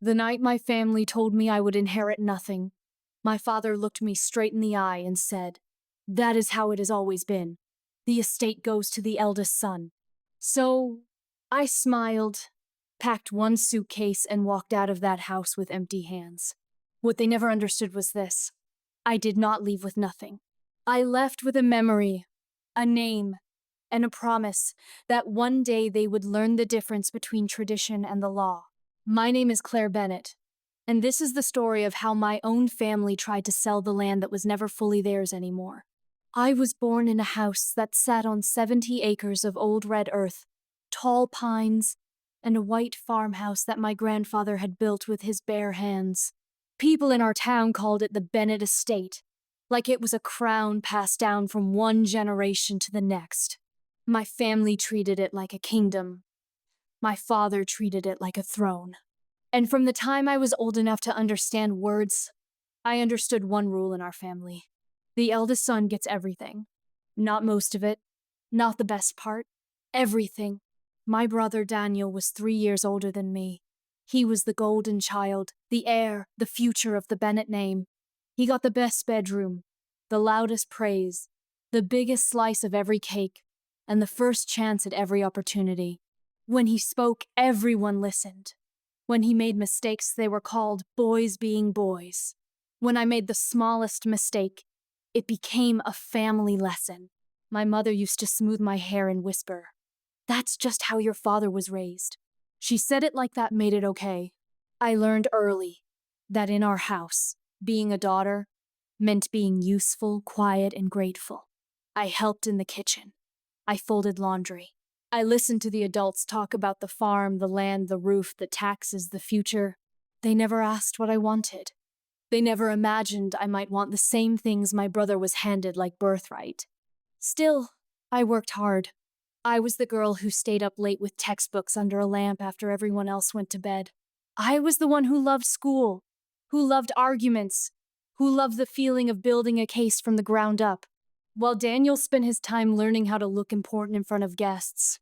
The night my family told me I would inherit nothing, my father looked me straight in the eye and said, "That is how it has always been. The estate goes to the eldest son." So I smiled, packed one suitcase, and walked out of that house with empty hands. What they never understood was this: I did not leave with nothing. I left with a memory, a name, and a promise that one day they would learn the difference between tradition and the law. My name is Claire Bennett, and this is the story of how my own family tried to sell the land that was never fully theirs anymore. I was born in a house that sat on 70 acres of old red earth, tall pines, and a white farmhouse that my grandfather had built with his bare hands. People in our town called it the Bennett Estate, like it was a crown passed down from one generation to the next. My family treated it like a kingdom. My father treated it like a throne. And from the time I was old enough to understand words, I understood one rule in our family. The eldest son gets everything. Not most of it, not the best part, everything. My brother Daniel was 3 years older than me. He was the golden child, the heir, the future of the Bennett name. He got the best bedroom, the loudest praise, the biggest slice of every cake, and the first chance at every opportunity. When he spoke, everyone listened. When he made mistakes, they were called boys being boys. When I made the smallest mistake, it became a family lesson. My mother used to smooth my hair and whisper, "That's just how your father was raised." She said it like that made it okay. I learned early that in our house, being a daughter meant being useful, quiet, and grateful. I helped in the kitchen. I folded laundry. I listened to the adults talk about the farm, the land, the roof, the taxes, the future. They never asked what I wanted. They never imagined I might want the same things my brother was handed like birthright. Still, I worked hard. I was the girl who stayed up late with textbooks under a lamp after everyone else went to bed. I was the one who loved school, who loved arguments, who loved the feeling of building a case from the ground up. While Daniel spent his time learning how to look important in front of guests,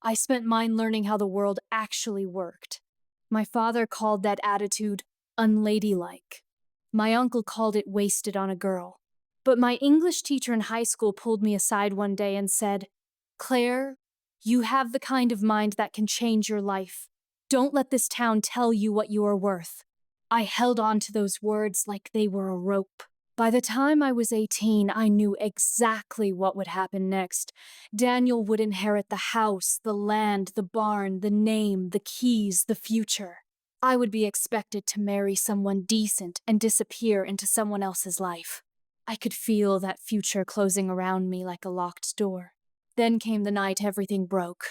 I spent mine learning how the world actually worked. My father called that attitude unladylike. My uncle called it wasted on a girl. But my English teacher in high school pulled me aside one day and said, "Claire, you have the kind of mind that can change your life. Don't let this town tell you what you are worth." I held on to those words like they were a rope. By the time I was 18, I knew exactly what would happen next. Daniel would inherit the house, the land, the barn, the name, the keys, the future. I would be expected to marry someone decent and disappear into someone else's life. I could feel that future closing around me like a locked door. Then came the night everything broke.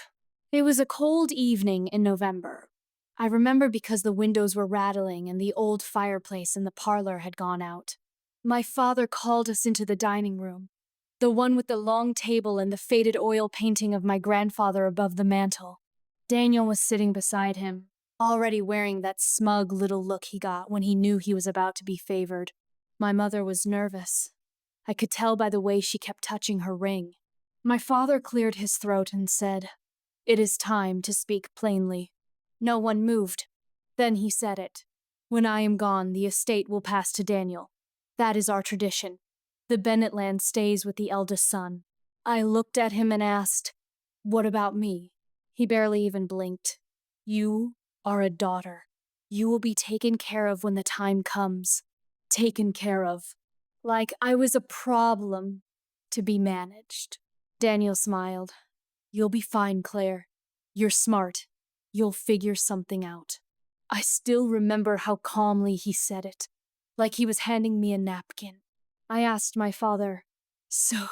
It was a cold evening in November. I remember because the windows were rattling and the old fireplace in the parlor had gone out. My father called us into the dining room, the one with the long table and the faded oil painting of my grandfather above the mantel. Daniel was sitting beside him, already wearing that smug little look he got when he knew he was about to be favored. My mother was nervous. I could tell by the way she kept touching her ring. My father cleared his throat and said, "It is time to speak plainly." No one moved. Then he said it. "When I am gone, the estate will pass to Daniel. That is our tradition. The Bennett land stays with the eldest son." I looked at him and asked, "What about me?" He barely even blinked. "You are a daughter. You will be taken care of when the time comes. Taken care of. Like I was a problem to be managed." Daniel smiled. "You'll be fine, Claire. You're smart. You'll figure something out." I still remember how calmly he said it, like he was handing me a napkin. I asked my father, "So,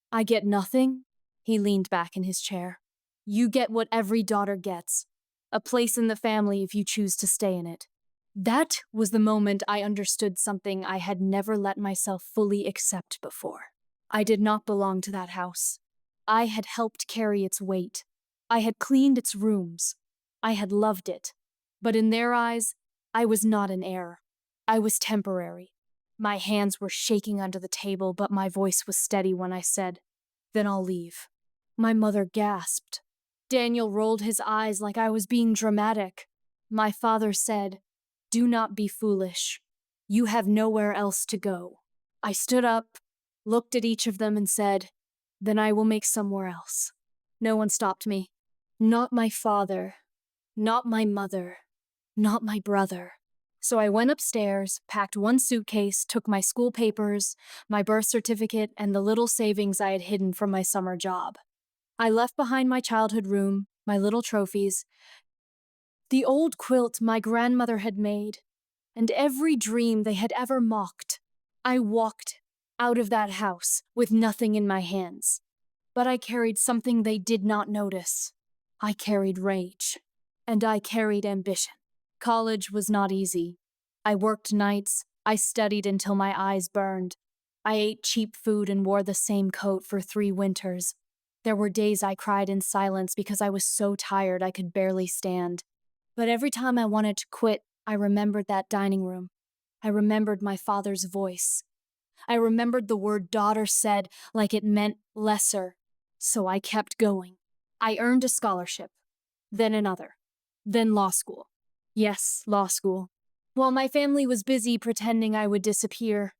I get nothing?" He leaned back in his chair. "You get what every daughter gets. A place in the family if you choose to stay in it." That was the moment I understood something I had never let myself fully accept before. I did not belong to that house. I had helped carry its weight. I had cleaned its rooms. I had loved it. But in their eyes, I was not an heir. I was temporary. My hands were shaking under the table, but my voice was steady when I said, "Then I'll leave." My mother gasped. Daniel rolled his eyes like I was being dramatic. My father said, "Do not be foolish. You have nowhere else to go." I stood up, looked at each of them, and said, "Then I will make somewhere else." No one stopped me. Not my father, not my mother, not my brother. So I went upstairs, packed one suitcase, took my school papers, my birth certificate, and the little savings I had hidden from my summer job. I left behind my childhood room, my little trophies, the old quilt my grandmother had made, and every dream they had ever mocked. I walked out of that house with nothing in my hands. But I carried something they did not notice. I carried rage. And I carried ambition. College was not easy. I worked nights. I studied until my eyes burned. I ate cheap food and wore the same coat for 3 winters. There were days I cried in silence because I was so tired I could barely stand. But every time I wanted to quit, I remembered that dining room. I remembered my father's voice. I remembered the word daughter said like it meant lesser. So I kept going. I earned a scholarship, then another, then law school. Yes, law school. While my family was busy pretending I would disappear,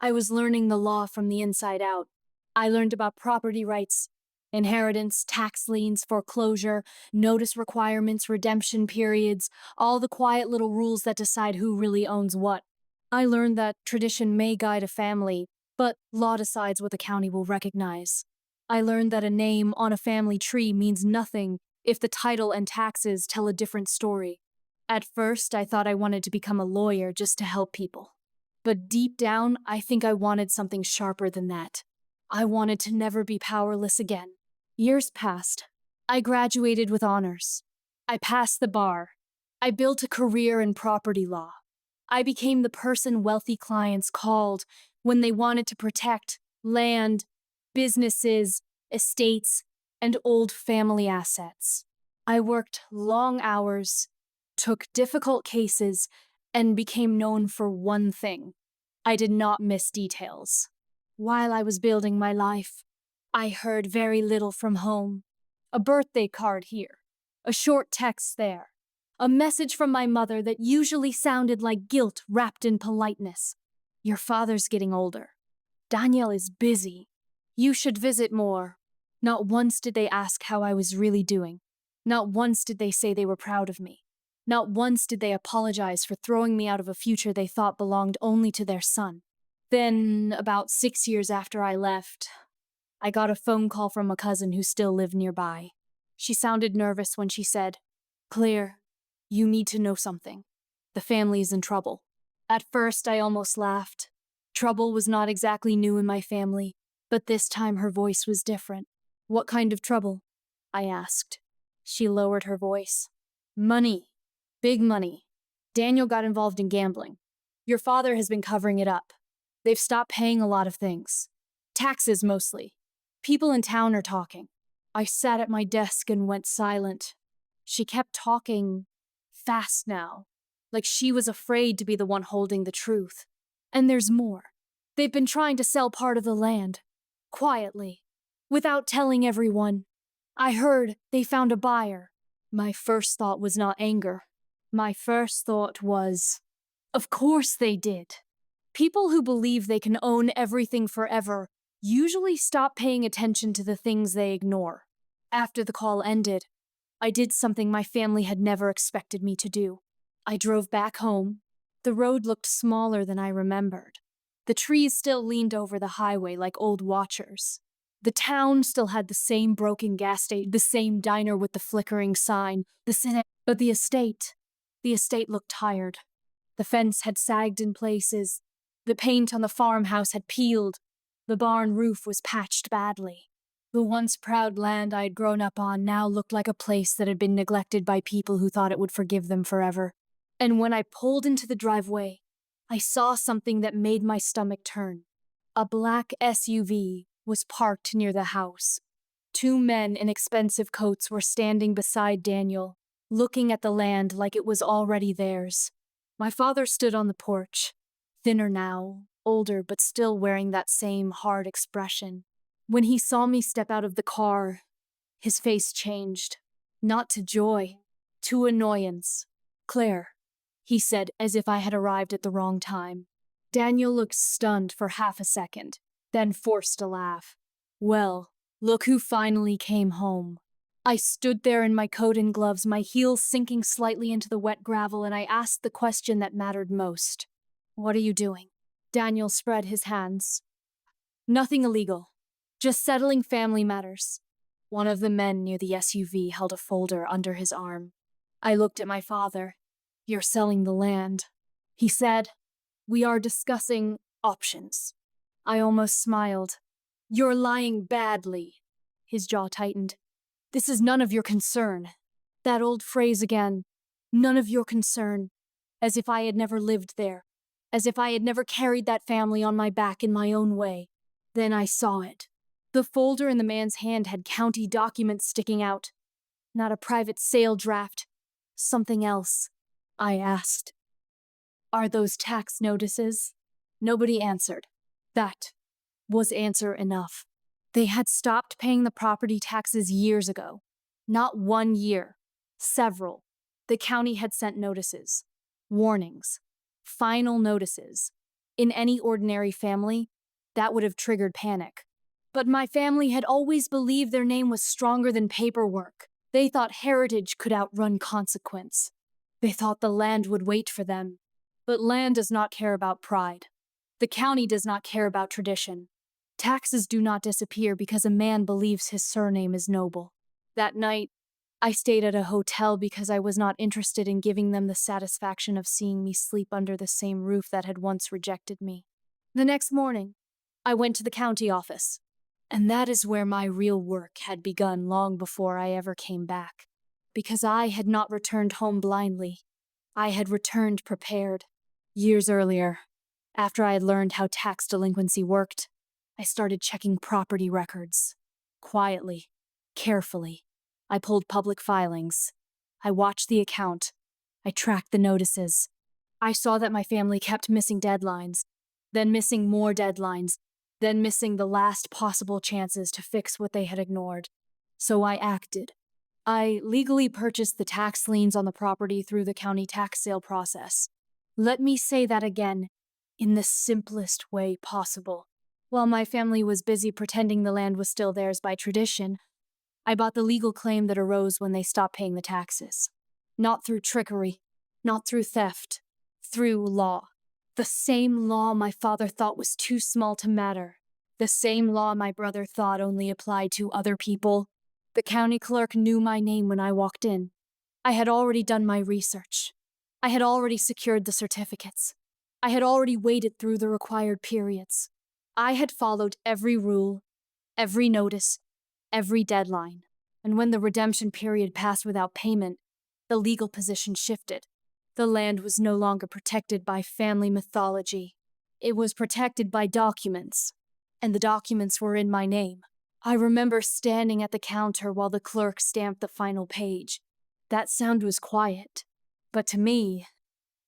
I was learning the law from the inside out. I learned about property rights, inheritance, tax liens, foreclosure, notice requirements, redemption periods, all the quiet little rules that decide who really owns what. I learned that tradition may guide a family, but law decides what the county will recognize. I learned that a name on a family tree means nothing if the title and taxes tell a different story. At first, I thought I wanted to become a lawyer just to help people. But deep down, I think I wanted something sharper than that. I wanted to never be powerless again. Years passed. I graduated with honors. I passed the bar. I built a career in property law. I became the person wealthy clients called when they wanted to protect land, businesses, estates, and old family assets. I worked long hours, took difficult cases, and became known for one thing. I did not miss details. While I was building my life, I heard very little from home. A birthday card here, a short text there, a message from my mother that usually sounded like guilt wrapped in politeness. "Your father's getting older. Daniel is busy. You should visit more." Not once did they ask how I was really doing. Not once did they say they were proud of me. Not once did they apologize for throwing me out of a future they thought belonged only to their son. Then, about 6 years after I left, I got a phone call from a cousin who still lived nearby. She sounded nervous when she said, "Claire, you need to know something. The family is in trouble." At first, I almost laughed. Trouble was not exactly new in my family, but this time her voice was different. "What kind of trouble?" I asked. She lowered her voice. "Money. Big money. Daniel got involved in gambling. Your father has been covering it up. They've stopped paying a lot of things. Taxes mostly. People in town are talking." I sat at my desk and went silent. She kept talking, fast now, like she was afraid to be the one holding the truth. "And there's more. They've been trying to sell part of the land. Quietly. Without telling everyone. I heard they found a buyer." My first thought was not anger. My first thought was, of course they did. People who believe they can own everything forever usually stop paying attention to the things they ignore. After the call ended, I did something my family had never expected me to do. I drove back home. The road looked smaller than I remembered. The trees still leaned over the highway like old watchers. The town still had the same broken gas station, the same diner with the flickering sign, but the estate looked tired. The fence had sagged in places. The paint on the farmhouse had peeled. The barn roof was patched badly. The once proud land I had grown up on now looked like a place that had been neglected by people who thought it would forgive them forever. And when I pulled into the driveway, I saw something that made my stomach turn. A black SUV was parked near the house. 2 men in expensive coats were standing beside Daniel, looking at the land like it was already theirs. My father stood on the porch, thinner now, older but still wearing that same hard expression. When he saw me step out of the car, his face changed. Not to joy, to annoyance. Claire, he said as if I had arrived at the wrong time. Daniel looked stunned for half a second, then forced a laugh. Well, look who finally came home. I stood there in my coat and gloves, my heels sinking slightly into the wet gravel, and I asked the question that mattered most. What are you doing? Daniel spread his hands. Nothing illegal. Just settling family matters. One of the men near the SUV held a folder under his arm. I looked at my father. You're selling the land. He said, we are discussing options. I almost smiled. You're lying badly. His jaw tightened. This is none of your concern. That old phrase again. None of your concern. As if I had never lived there. As if I had never carried that family on my back in my own way. Then I saw it. The folder in the man's hand had county documents sticking out. Not a private sale draft. Something else. I asked. Are those tax notices? Nobody answered. That was answer enough. They had stopped paying the property taxes years ago. Not 1 year. Several. The county had sent notices. Warnings. Final notices. In any ordinary family, that would have triggered panic. But my family had always believed their name was stronger than paperwork. They thought heritage could outrun consequence. They thought the land would wait for them. But land does not care about pride. The county does not care about tradition. Taxes do not disappear because a man believes his surname is noble. That night, I stayed at a hotel because I was not interested in giving them the satisfaction of seeing me sleep under the same roof that had once rejected me. The next morning, I went to the county office. And that is where my real work had begun long before I ever came back. Because I had not returned home blindly. I had returned prepared. Years earlier, after I had learned how tax delinquency worked, I started checking property records. Quietly, carefully. I pulled public filings. I watched the account. I tracked the notices. I saw that my family kept missing deadlines, then missing more deadlines, then missing the last possible chances to fix what they had ignored. So I acted. I legally purchased the tax liens on the property through the county tax sale process. Let me say that again, in the simplest way possible. While my family was busy pretending the land was still theirs by tradition, I bought the legal claim that arose when they stopped paying the taxes. Not through trickery, not through theft, through law. The same law my father thought was too small to matter. The same law my brother thought only applied to other people. The county clerk knew my name when I walked in. I had already done my research. I had already secured the certificates. I had already waited through the required periods. I had followed every rule, every notice, every deadline. And when the redemption period passed without payment, the legal position shifted. The land was no longer protected by family mythology. It was protected by documents. And the documents were in my name. I remember standing at the counter while the clerk stamped the final page. That sound was quiet. But to me,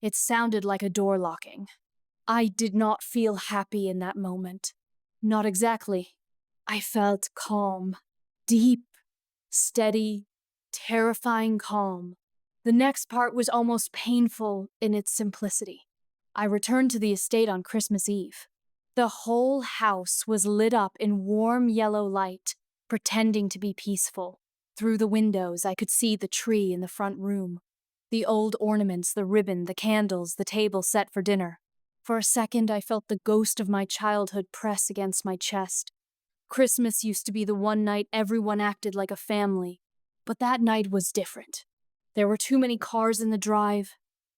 it sounded like a door locking. I did not feel happy in that moment. Not exactly. I felt calm. Deep, steady, terrifying calm. The next part was almost painful in its simplicity. I returned to the estate on Christmas Eve. The whole house was lit up in warm yellow light, pretending to be peaceful. Through the windows, I could see the tree in the front room. The old ornaments, the ribbon, the candles, the table set for dinner. For a second, I felt the ghost of my childhood press against my chest. Christmas used to be the one night everyone acted like a family, but that night was different. There were too many cars in the drive,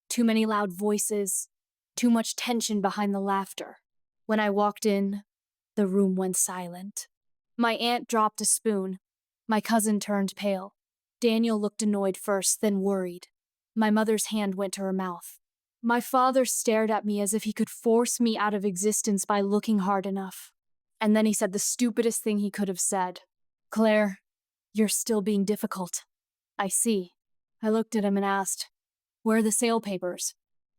too many loud voices, too much tension behind the laughter. When I walked in, the room went silent. My aunt dropped a spoon. My cousin turned pale. Daniel looked annoyed first, then worried. My mother's hand went to her mouth. My father stared at me as if he could force me out of existence by looking hard enough. And then he said the stupidest thing he could have said. Claire, you're still being difficult. I see. I looked at him and asked, where are the sale papers?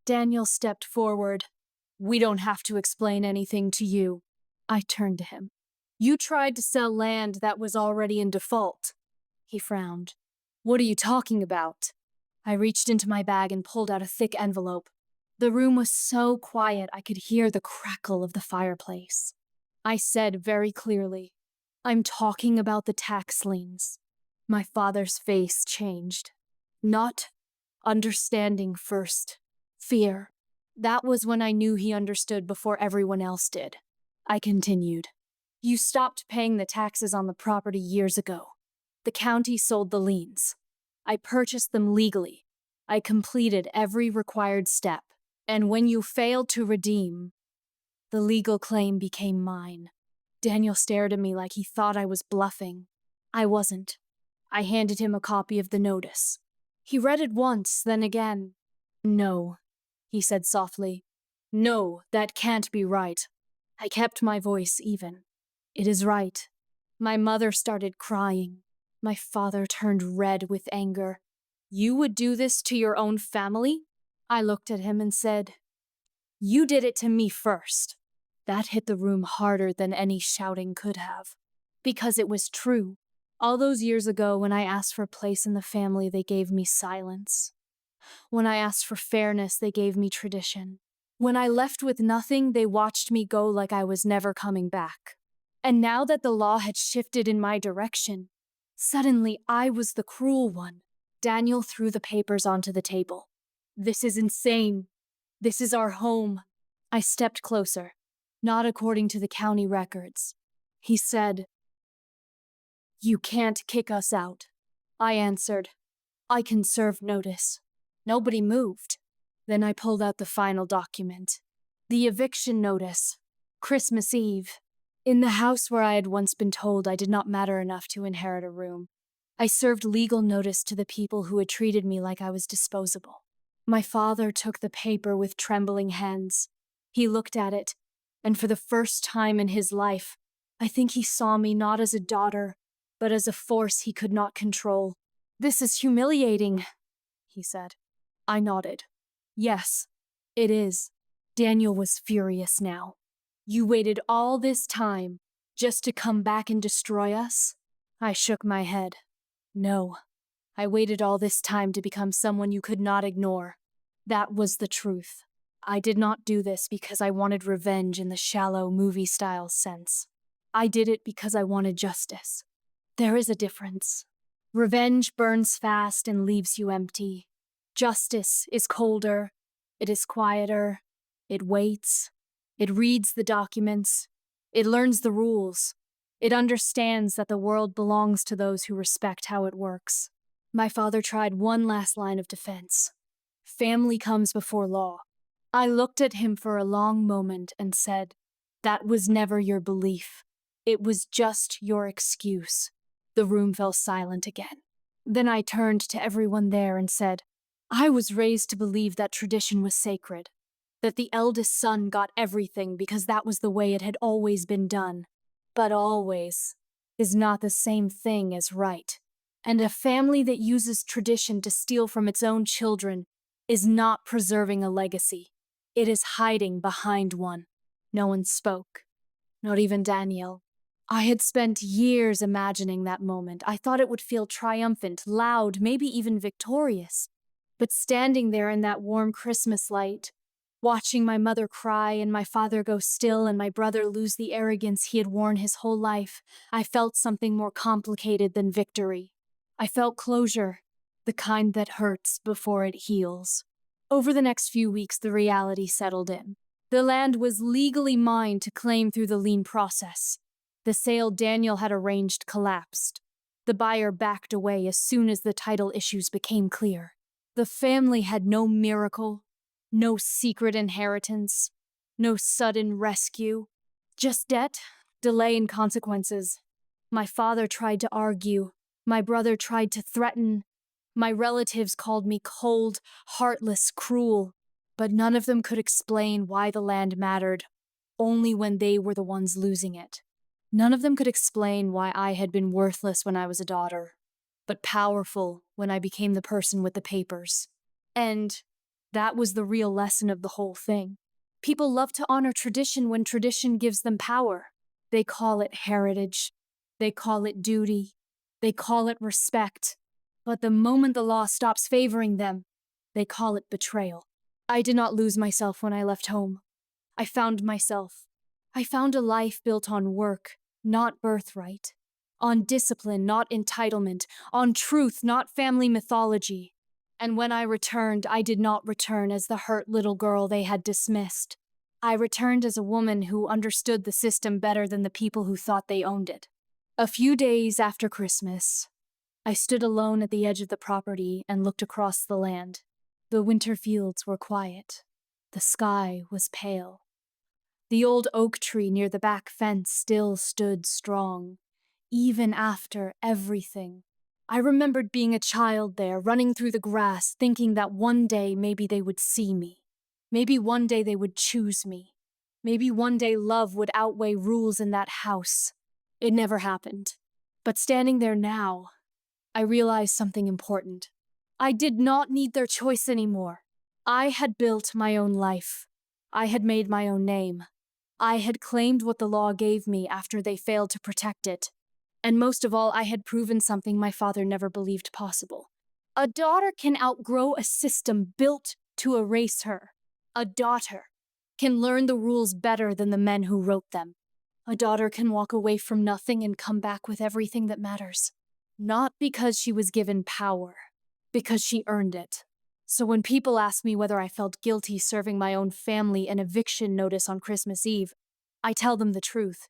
Daniel stepped forward. We don't have to explain anything to you. I turned to him. You tried to sell land that was already in default. He frowned. What are you talking about? I reached into my bag and pulled out a thick envelope. The room was so quiet I could hear the crackle of the fireplace. I said very clearly, "I'm talking about the tax liens." My father's face changed. Not understanding first. Fear. That was when I knew he understood before everyone else did. I continued. "You stopped paying the taxes on the property years ago. The county sold the liens. I purchased them legally. I completed every required step. And when you failed to redeem, the legal claim became mine." Daniel stared at me like he thought I was bluffing. I wasn't. I handed him a copy of the notice. He read it once, then again. "No," he said softly. "No, that can't be right." I kept my voice even. "It is right." My mother started crying. My father turned red with anger. "You would do this to your own family?" I looked at him and said, "You did it to me first." That hit the room harder than any shouting could have. Because it was true. All those years ago, when I asked for a place in the family, they gave me silence. When I asked for fairness, they gave me tradition. When I left with nothing, they watched me go like I was never coming back. And now that the law had shifted in my direction, suddenly I was the cruel one. Daniel threw the papers onto the table. "This is insane. This is our home." I stepped closer. "Not according to the county records." He said, "You can't kick us out." I answered, "I can serve notice." Nobody moved. Then I pulled out the final document. The eviction notice. Christmas Eve. In the house where I had once been told I did not matter enough to inherit a room, I served legal notice to the people who had treated me like I was disposable. My father took the paper with trembling hands. He looked at it, and for the first time in his life, I think he saw me not as a daughter, but as a force he could not control. "This is humiliating," he said. I nodded. "Yes, it is." Daniel was furious now. "You waited all this time just to come back and destroy us?" I shook my head. "No. I waited all this time to become someone you could not ignore. That was the truth. I did not do this because I wanted revenge in the shallow movie-style sense. I did it because I wanted justice. There is a difference. Revenge burns fast and leaves you empty. Justice is colder. It is quieter. It waits. It reads the documents. It learns the rules. It understands that the world belongs to those who respect how it works." My father tried one last line of defense. "Family comes before law." I looked at him for a long moment and said, "That was never your belief. It was just your excuse." The room fell silent again. Then I turned to everyone there and said, "I was raised to believe that tradition was sacred, that the eldest son got everything because that was the way it had always been done. But always is not the same thing as right. And a family that uses tradition to steal from its own children is not preserving a legacy. It is hiding behind one." No one spoke, not even Daniel. I had spent years imagining that moment. I thought it would feel triumphant, loud, maybe even victorious. But standing there in that warm Christmas light, watching my mother cry and my father go still and my brother lose the arrogance he had worn his whole life, I felt something more complicated than victory. I felt closure, the kind that hurts before it heals. Over the next few weeks, the reality settled in. The land was legally mine to claim through the lien process. The sale Daniel had arranged collapsed. The buyer backed away as soon as the title issues became clear. The family had no miracle, no secret inheritance, no sudden rescue. Just debt, delay, and consequences. My father tried to argue. My brother tried to threaten. My relatives called me cold, heartless, cruel. But none of them could explain why the land mattered, only when they were the ones losing it. None of them could explain why I had been worthless when I was a daughter, but powerful when I became the person with the papers. And that was the real lesson of the whole thing. People love to honor tradition when tradition gives them power. They call it heritage. They call it duty. They call it respect. But the moment the law stops favoring them, they call it betrayal. I did not lose myself when I left home. I found myself. I found a life built on work, not birthright. On discipline, not entitlement. On truth, not family mythology. And when I returned, I did not return as the hurt little girl they had dismissed. I returned as a woman who understood the system better than the people who thought they owned it. A few days after Christmas, I stood alone at the edge of the property and looked across the land. The winter fields were quiet. The sky was pale. The old oak tree near the back fence still stood strong, even after everything. I remembered being a child there, running through the grass, thinking that one day maybe they would see me. Maybe one day they would choose me. Maybe one day love would outweigh rules in that house. It never happened. But standing there now, I realized something important. I did not need their choice anymore. I had built my own life. I had made my own name. I had claimed what the law gave me after they failed to protect it. And most of all, I had proven something my father never believed possible. A daughter can outgrow a system built to erase her. A daughter can learn the rules better than the men who wrote them. A daughter can walk away from nothing and come back with everything that matters. Not because she was given power, because she earned it. So when people ask me whether I felt guilty serving my own family an eviction notice on Christmas Eve, I tell them the truth.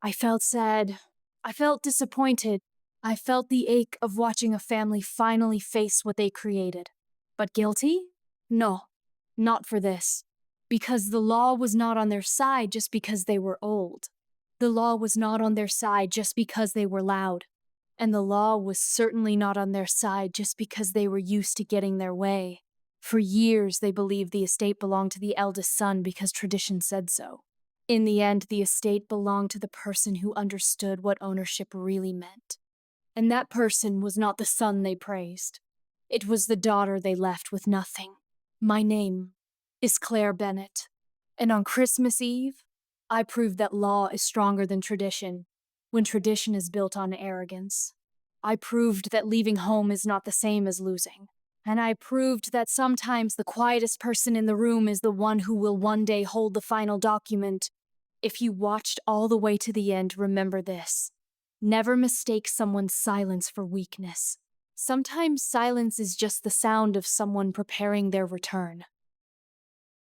I felt sad. I felt disappointed. I felt the ache of watching a family finally face what they created. But guilty? No, not for this. Because the law was not on their side just because they were old. The law was not on their side just because they were loud. And the law was certainly not on their side just because they were used to getting their way. For years, they believed the estate belonged to the eldest son because tradition said so. In the end, the estate belonged to the person who understood what ownership really meant. And that person was not the son they praised. It was the daughter they left with nothing. My name is Claire Bennett. And on Christmas Eve, I proved that law is stronger than tradition, when tradition is built on arrogance. I proved that leaving home is not the same as losing. And I proved that sometimes the quietest person in the room is the one who will one day hold the final document. If you watched all the way to the end, remember this. Never mistake someone's silence for weakness. Sometimes silence is just the sound of someone preparing their return.